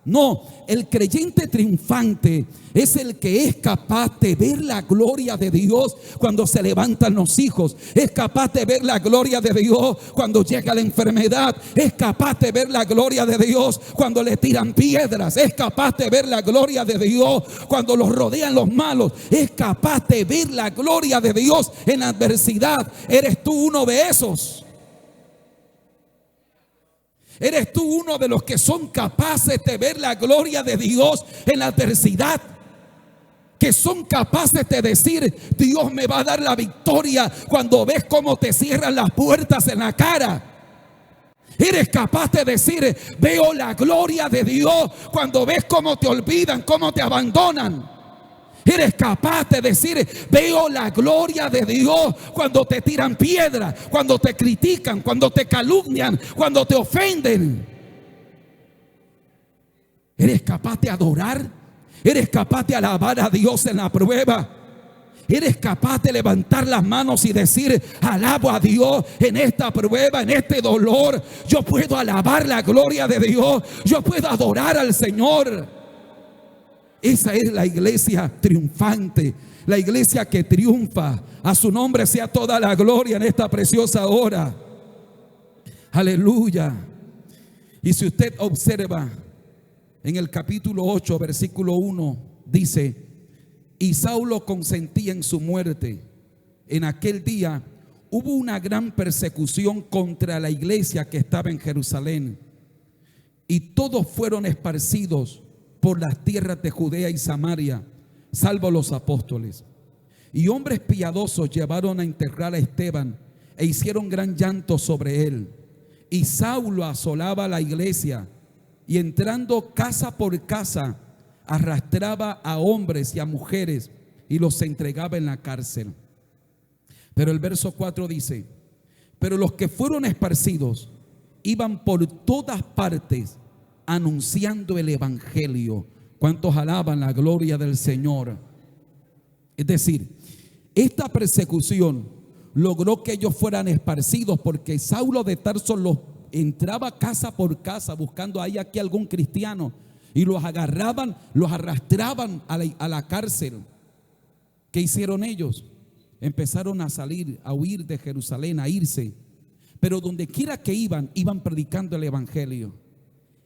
No, el creyente triunfante es el que es capaz de ver la gloria de Dios cuando se levantan los hijos. Es capaz de ver la gloria de Dios cuando llega la enfermedad. Es capaz de ver la gloria de Dios cuando le tiran piedras. Es capaz de ver la gloria de Dios cuando los rodean los malos. Es capaz de ver la gloria de Dios en la adversidad. ¿Eres tú uno de esos? ¿Eres tú uno de los que son capaces de ver la gloria de Dios en la adversidad? Que son capaces de decir, Dios me va a dar la victoria cuando ves cómo te cierran las puertas en la cara. Eres capaz de decir, veo la gloria de Dios cuando ves cómo te olvidan, cómo te abandonan. Eres capaz de decir, veo la gloria de Dios cuando te tiran piedra, cuando te critican, cuando te calumnian, cuando te ofenden. Eres capaz de adorar. Eres capaz de alabar a Dios en la prueba. Eres capaz de levantar las manos y decir, alabo a Dios en esta prueba, en este dolor. Yo puedo alabar la gloria de Dios. Yo puedo adorar al Señor. Esa es la iglesia triunfante, la iglesia que triunfa. A su nombre sea toda la gloria en esta preciosa hora. Aleluya. Y si usted observa en el capítulo 8, versículo 1, dice, y Saulo consentía en su muerte. En aquel día hubo una gran persecución contra la iglesia que estaba en Jerusalén, y todos fueron esparcidos por las tierras de Judea y Samaria, salvo los apóstoles. Y hombres piadosos llevaron a enterrar a Esteban e hicieron gran llanto sobre él. Y Saulo asolaba la iglesia y entrando casa por casa arrastraba a hombres y a mujeres y los entregaba en la cárcel. Pero el verso 4 dice, pero los que fueron esparcidos iban por todas partes anunciando el evangelio. ¿Cuántos alaban la gloria del Señor? Es decir, esta persecución logró que ellos fueran esparcidos, porque Saulo de Tarso los entraba casa por casa buscando ahí aquí algún cristiano y los agarraban, los arrastraban a la cárcel. ¿Qué hicieron ellos? Empezaron a salir, a huir de Jerusalén, a irse, pero donde quiera que iban predicando el evangelio.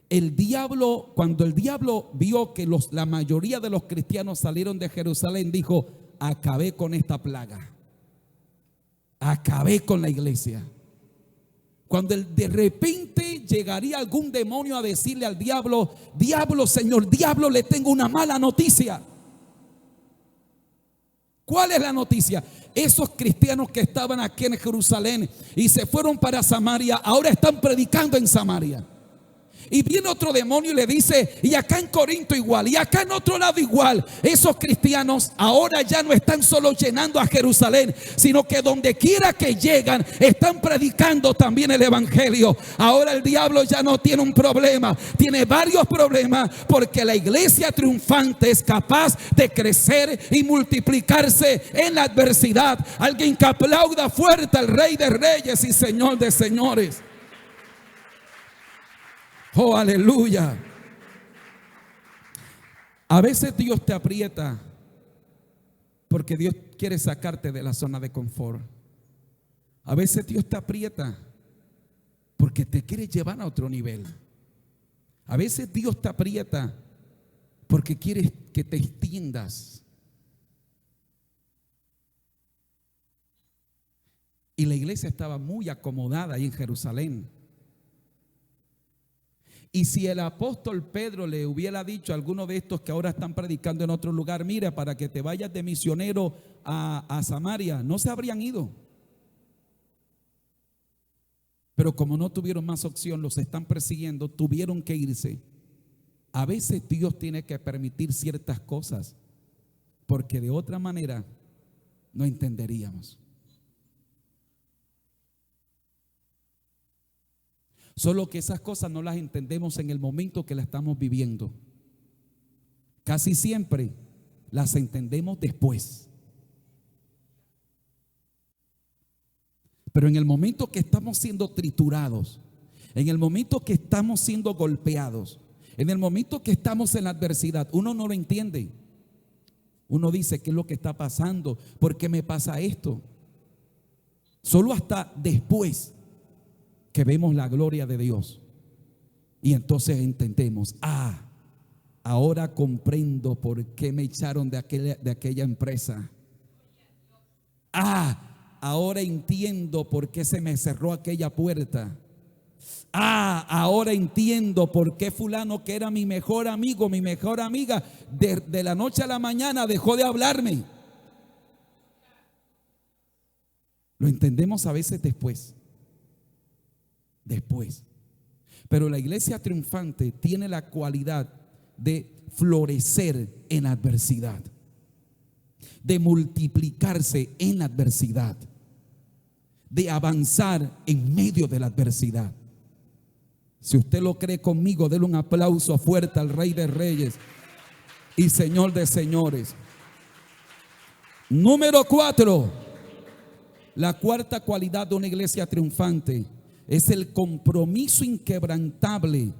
El diablo, cuando el diablo vio que la mayoría de los cristianos salieron de Jerusalén, dijo, acabé con esta plaga, acabé con la iglesia. Cuando de repente llegaría algún demonio a decirle al diablo, diablo, señor, diablo, le tengo una mala noticia. ¿Cuál es la noticia? Esos cristianos que estaban aquí en Jerusalén y se fueron para Samaria, ahora están predicando en Samaria. Y viene otro demonio y le dice, y acá en Corinto igual, y acá en otro lado igual. Esos cristianos ahora ya no están solo llenando a Jerusalén, sino que donde quiera que llegan, están predicando también el evangelio. Ahora el diablo ya no tiene un problema, tiene varios problemas, porque la iglesia triunfante es capaz de crecer y multiplicarse en la adversidad. Alguien que aplauda fuerte al Rey de Reyes y Señor de Señores. Oh, aleluya. A veces Dios te aprieta porque Dios quiere sacarte de la zona de confort. A veces Dios te aprieta porque te quiere llevar a otro nivel. A veces Dios te aprieta porque quiere que te extiendas. Y la iglesia estaba muy acomodada ahí en Jerusalén. Y si el apóstol Pedro le hubiera dicho a alguno de estos que ahora están predicando en otro lugar, mira, para que te vayas de misionero a Samaria, no se habrían ido. Pero como no tuvieron más opción, los están persiguiendo, tuvieron que irse. A veces Dios tiene que permitir ciertas cosas, porque de otra manera no entenderíamos. Solo que esas cosas no las entendemos en el momento que las estamos viviendo. Casi siempre las entendemos después. Pero en el momento que estamos siendo triturados, en el momento que estamos siendo golpeados, en el momento que estamos en la adversidad, uno no lo entiende. Uno dice, ¿qué es lo que está pasando? ¿Por qué me pasa esto? Solo hasta después que vemos la gloria de Dios y entonces entendemos, ahora comprendo por qué me echaron de aquella empresa. Ahora entiendo por qué se me cerró aquella puerta. Ahora entiendo por qué fulano, que era mi mejor amigo, mi mejor amiga, de la noche a la mañana dejó de hablarme. Lo entendemos a veces después. Pero la iglesia triunfante tiene la cualidad de florecer en adversidad, de multiplicarse en adversidad, de avanzar en medio de la adversidad. Si usted lo cree conmigo, déle un aplauso fuerte al Rey de Reyes y Señor de Señores. Número 4, la cuarta cualidad de una iglesia triunfante es el compromiso inquebrantable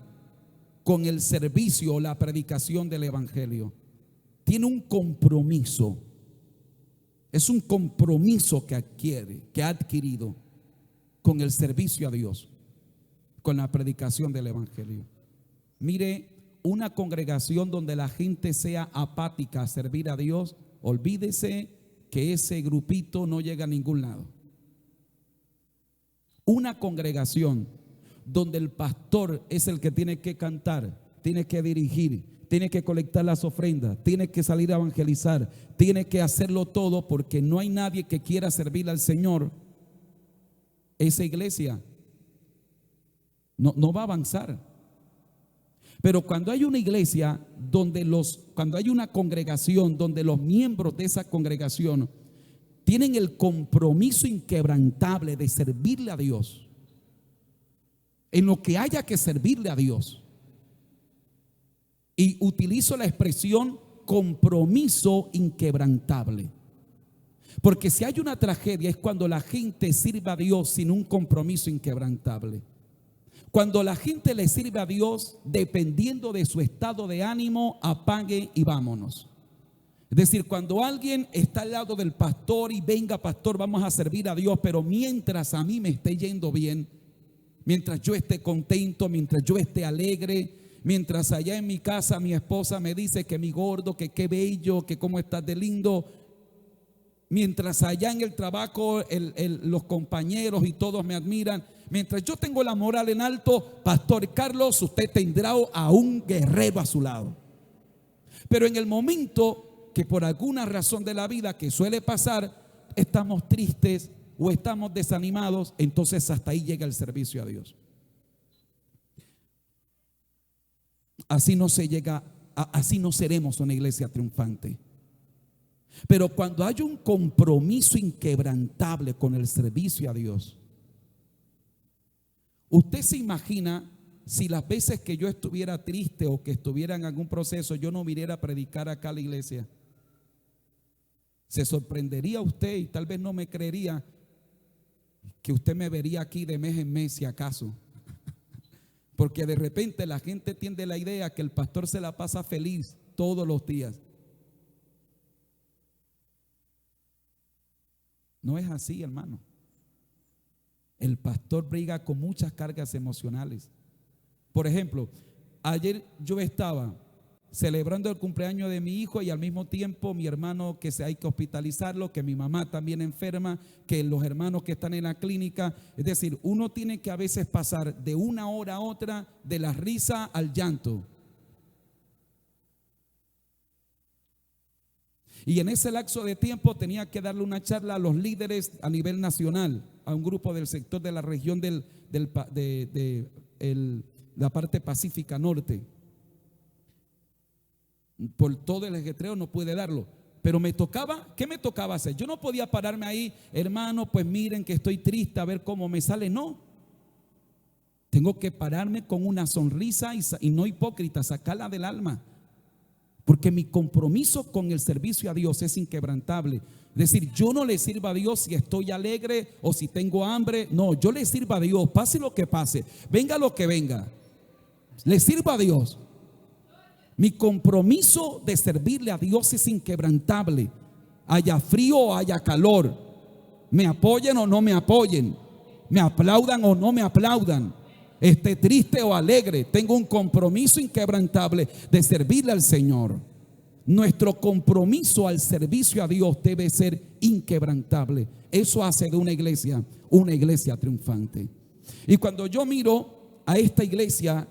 con el servicio o la predicación del evangelio. Tiene un compromiso. Es un compromiso que ha adquirido con el servicio a Dios, con la predicación del evangelio. Mire, una congregación donde la gente sea apática a servir a Dios, olvídese que ese grupito no llega a ningún lado. Una congregación donde el pastor es el que tiene que cantar, tiene que dirigir, tiene que colectar las ofrendas, tiene que salir a evangelizar, tiene que hacerlo todo porque no hay nadie que quiera servir al Señor. Esa iglesia no va a avanzar. Pero cuando hay una iglesia cuando hay una congregación donde los miembros de esa congregación tienen el compromiso inquebrantable de servirle a Dios, en lo que haya que servirle a Dios. Y utilizo la expresión compromiso inquebrantable, porque si hay una tragedia es cuando la gente sirve a Dios sin un compromiso inquebrantable. Cuando la gente le sirve a Dios dependiendo de su estado de ánimo, apague y vámonos. Es decir, cuando alguien está al lado del pastor y venga, pastor, vamos a servir a Dios, pero mientras a mí me esté yendo bien, mientras yo esté contento, mientras yo esté alegre, mientras allá en mi casa mi esposa me dice que mi gordo, que qué bello, que cómo estás de lindo, mientras allá en el trabajo los compañeros y todos me admiran, mientras yo tengo la moral en alto, pastor Carlos, usted tendrá a un guerrero a su lado. Pero en el momento que por alguna razón de la vida que suele pasar, estamos tristes o estamos desanimados, entonces hasta ahí llega el servicio a Dios. Así no se llega, así no seremos una iglesia triunfante. Pero cuando hay un compromiso inquebrantable con el servicio a Dios, usted se imagina si las veces que yo estuviera triste o que estuviera en algún proceso, yo no viniera a predicar acá a la iglesia. Se sorprendería usted y tal vez no me creería que usted me vería aquí de mes en mes si acaso. Porque de repente la gente tiene la idea que el pastor se la pasa feliz todos los días. No es así, hermano. El pastor briga con muchas cargas emocionales. Por ejemplo, ayer yo estaba celebrando el cumpleaños de mi hijo y al mismo tiempo mi hermano que hay que hospitalizarlo, que mi mamá también enferma, que los hermanos que están en la clínica. Es decir, uno tiene que a veces pasar de una hora a otra, de la risa al llanto. Y en ese lapso de tiempo tenía que darle una charla a los líderes a nivel nacional, a un grupo del sector de la región de la parte pacífica norte. Por todo el ajetreo no pude darlo, pero me tocaba, ¿qué me tocaba hacer? Yo no podía pararme ahí, hermano, pues miren que estoy triste, a ver cómo me sale. No, tengo que pararme con una sonrisa y no hipócrita, sacarla del alma. Porque mi compromiso con el servicio a Dios es inquebrantable. Es decir, yo no le sirvo a Dios si estoy alegre o si tengo hambre. No, yo le sirvo a Dios, pase lo que pase, venga lo que venga. Le sirvo a Dios. Mi compromiso de servirle a Dios es inquebrantable. Haya frío o haya calor, me apoyen o no me apoyen, me aplaudan o no me aplaudan, esté triste o alegre, tengo un compromiso inquebrantable de servirle al Señor. Nuestro compromiso al servicio a Dios debe ser inquebrantable. Eso hace de una iglesia triunfante. Y cuando yo miro a esta iglesia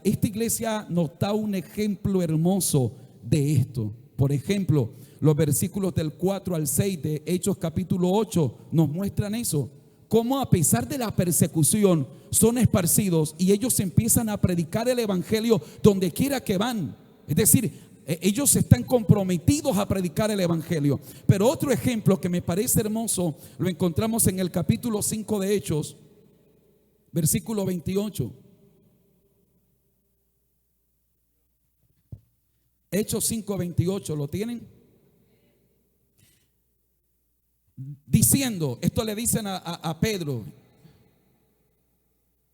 nos da un ejemplo hermoso de esto. Por ejemplo, los versículos del 4 al 6 de Hechos capítulo 8 nos muestran eso. Cómo a pesar de la persecución son esparcidos y ellos empiezan a predicar el evangelio donde quiera que van. Es decir, ellos están comprometidos a predicar el evangelio. Pero otro ejemplo que me parece hermoso lo encontramos en el capítulo 5 de Hechos, versículo 28. Hechos 5, 28, ¿lo tienen? Diciendo, esto le dicen a Pedro,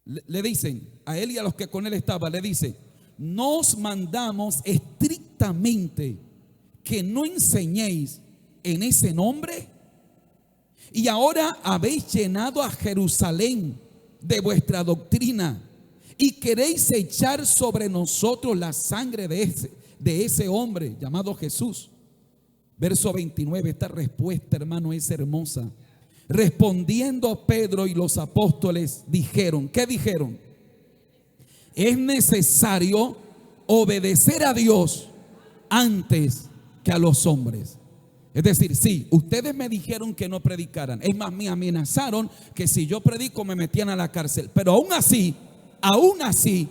le dicen a él y a los que con él estaban, le dicen: nos mandamos estrictamente que no enseñéis en ese nombre, y ahora habéis llenado a Jerusalén de vuestra doctrina y queréis echar sobre nosotros la sangre de ese hombre llamado Jesús. Verso 29, esta respuesta, hermano, es hermosa. Respondiendo Pedro y los apóstoles dijeron, ¿qué dijeron? Es necesario obedecer a Dios antes que a los hombres. Es decir, sí, ustedes me dijeron que no predicaran. Es más, me amenazaron que si yo predico me metían a la cárcel. Pero aún así,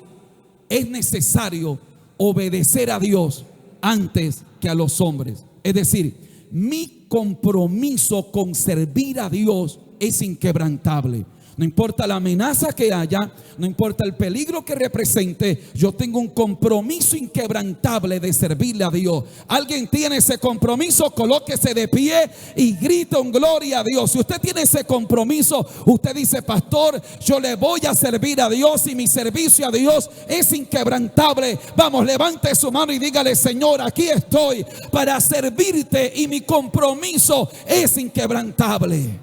es necesario obedecer a Dios antes que a los hombres. Es decir, mi compromiso con servir a Dios es inquebrantable. No importa la amenaza que haya, no importa el peligro que represente, yo tengo un compromiso inquebrantable de servirle a Dios. ¿Alguien tiene ese compromiso? Colóquese de pie y grite un gloria a Dios. Si usted tiene ese compromiso, usted dice: pastor, yo le voy a servir a Dios y mi servicio a Dios es inquebrantable. Vamos, levante su mano y dígale: Señor, aquí estoy para servirte y mi compromiso es inquebrantable.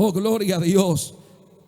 Oh, gloria a Dios.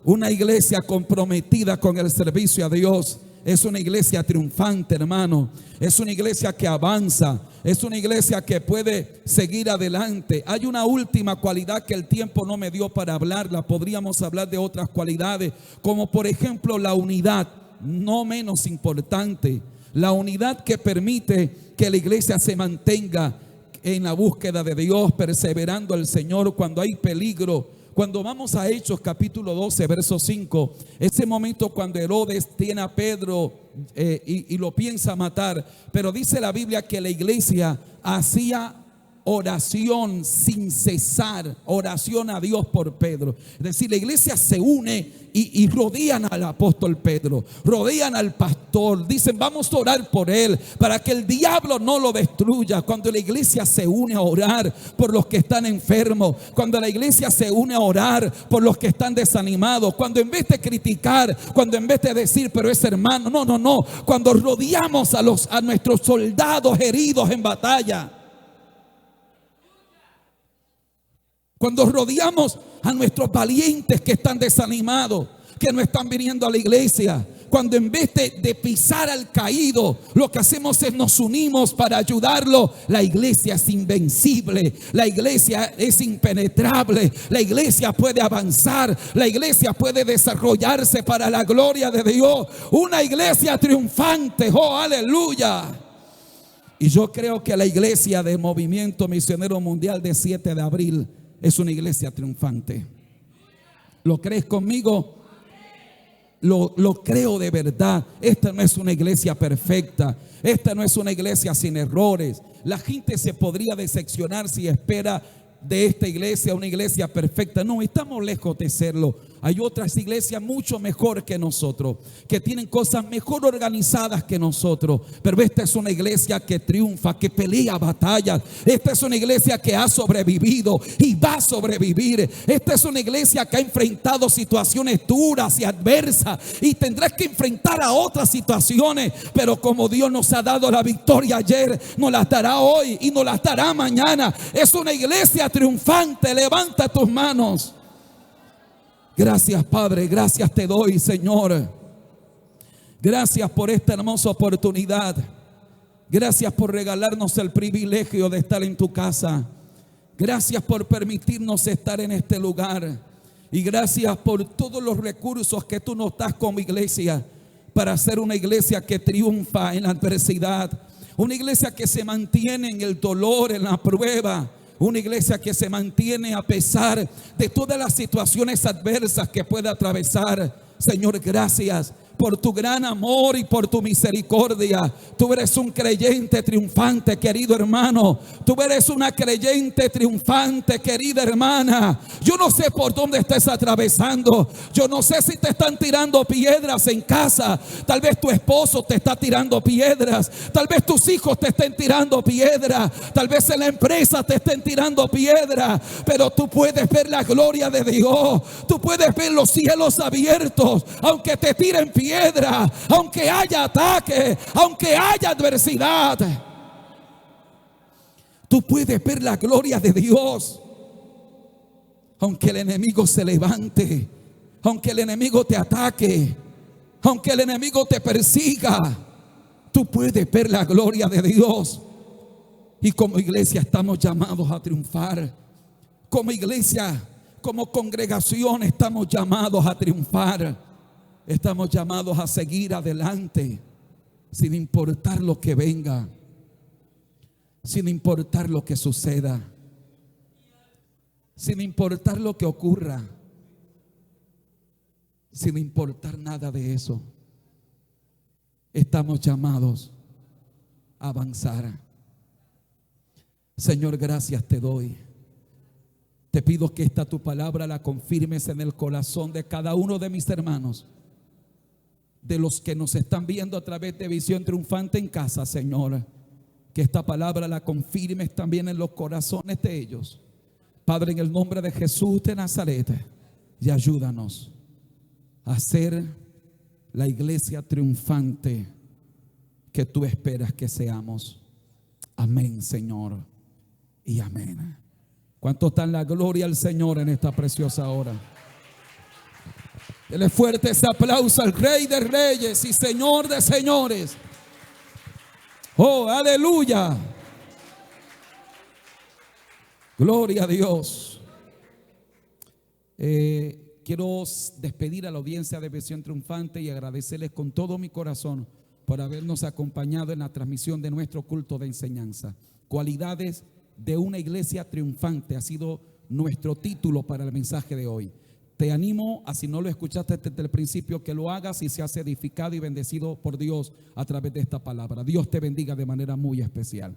Una iglesia comprometida con el servicio a Dios es una iglesia triunfante, hermano. Es una iglesia que avanza. Es una iglesia que puede seguir adelante. Hay una última cualidad que el tiempo no me dio para hablarla. Podríamos hablar de otras cualidades, como por ejemplo la unidad, no menos importante. La unidad que permite que la iglesia se mantenga en la búsqueda de Dios, perseverando al Señor cuando hay peligro. Cuando vamos a Hechos capítulo 12, verso 5, ese momento cuando Herodes tiene a Pedro y lo piensa matar, pero dice la Biblia que la iglesia hacía oración sin cesar, oración a Dios por Pedro. Es decir, la iglesia se une y rodean al apóstol Pedro, rodean al pastor, dicen vamos a orar por él para que el diablo no lo destruya. Cuando la iglesia se une a orar por los que están enfermos, cuando la iglesia se une a orar por los que están desanimados, cuando en vez de criticar, cuando en vez de decir pero es hermano, no, cuando rodeamos a nuestros soldados heridos en batalla, cuando rodeamos a nuestros valientes que están desanimados, que no están viniendo a la iglesia, cuando en vez de pisar al caído, lo que hacemos es nos unimos para ayudarlo, la iglesia es invencible, la iglesia es impenetrable, la iglesia puede avanzar, la iglesia puede desarrollarse para la gloria de Dios. Una iglesia triunfante, oh aleluya. Y yo creo que la iglesia del Movimiento Misionero Mundial de 7 de abril es una iglesia triunfante. ¿Lo crees conmigo? Lo creo de verdad. Esta no es una iglesia perfecta. Esta no es una iglesia sin errores. La gente se podría decepcionar si espera de esta iglesia una iglesia perfecta. No, estamos lejos de serlo. Hay otras iglesias mucho mejor que nosotros, que tienen cosas mejor organizadas que nosotros. Pero esta es una iglesia que triunfa, que pelea batallas. Esta es una iglesia que ha sobrevivido y va a sobrevivir. Esta es una iglesia que ha enfrentado situaciones duras y adversas y tendrá que enfrentar a otras situaciones. Pero como Dios nos ha dado la victoria ayer, nos la dará hoy y nos la dará mañana. Es una iglesia triunfante. Levanta tus manos. Gracias, Padre, gracias te doy, Señor. Gracias por esta hermosa oportunidad. Gracias por regalarnos el privilegio de estar en tu casa. Gracias por permitirnos estar en este lugar. Y gracias por todos los recursos que tú nos das como iglesia para ser una iglesia que triunfa en la adversidad. Una iglesia que se mantiene en el dolor, en la prueba. Una iglesia que se mantiene a pesar de todas las situaciones adversas que puede atravesar. Señor, gracias por tu gran amor y por tu misericordia. Tú eres un creyente triunfante, querido hermano. Tú eres una creyente triunfante, querida hermana. Yo no sé por dónde estés atravesando. Yo no sé si te están tirando piedras en casa. Tal vez tu esposo te está tirando piedras. Tal vez tus hijos te estén tirando piedras. Tal vez en la empresa te estén tirando piedras. Pero tú puedes ver la gloria de Dios. Tú puedes ver los cielos abiertos. Aunque te tiren piedra, aunque haya ataque, aunque haya adversidad, tú puedes ver la gloria de Dios. Aunque el enemigo se levante, aunque el enemigo te ataque, aunque el enemigo te persiga, tú puedes ver la gloria de Dios. Y como iglesia estamos llamados a triunfar. Como iglesia, como congregación estamos llamados a triunfar. Estamos llamados a seguir adelante sin importar lo que venga, sin importar lo que suceda, sin importar lo que ocurra, sin importar nada de eso. Estamos llamados a avanzar. Señor, gracias te doy. Te pido que esta tu palabra la confirmes en el corazón de cada uno de mis hermanos, de los que nos están viendo a través de Visión Triunfante en casa, Señor. Que esta palabra la confirmes también en los corazones de ellos. Padre, en el nombre de Jesús de Nazaret, y ayúdanos a ser la iglesia triunfante que tú esperas que seamos. Amén, Señor, y amén. ¿Cuántos dan la gloria al Señor en esta preciosa hora? Dele fuerte ese aplauso al Rey de Reyes y Señor de Señores. Oh, aleluya. Gloria a Dios. Quiero despedir a la audiencia de Visión Triunfante y agradecerles con todo mi corazón por habernos acompañado en la transmisión de nuestro culto de enseñanza. Cualidades de una iglesia triunfante ha sido nuestro título para el mensaje de hoy. Te animo a, si no lo escuchaste desde el principio, que lo hagas y seas edificado y bendecido por Dios a través de esta palabra. Dios te bendiga de manera muy especial.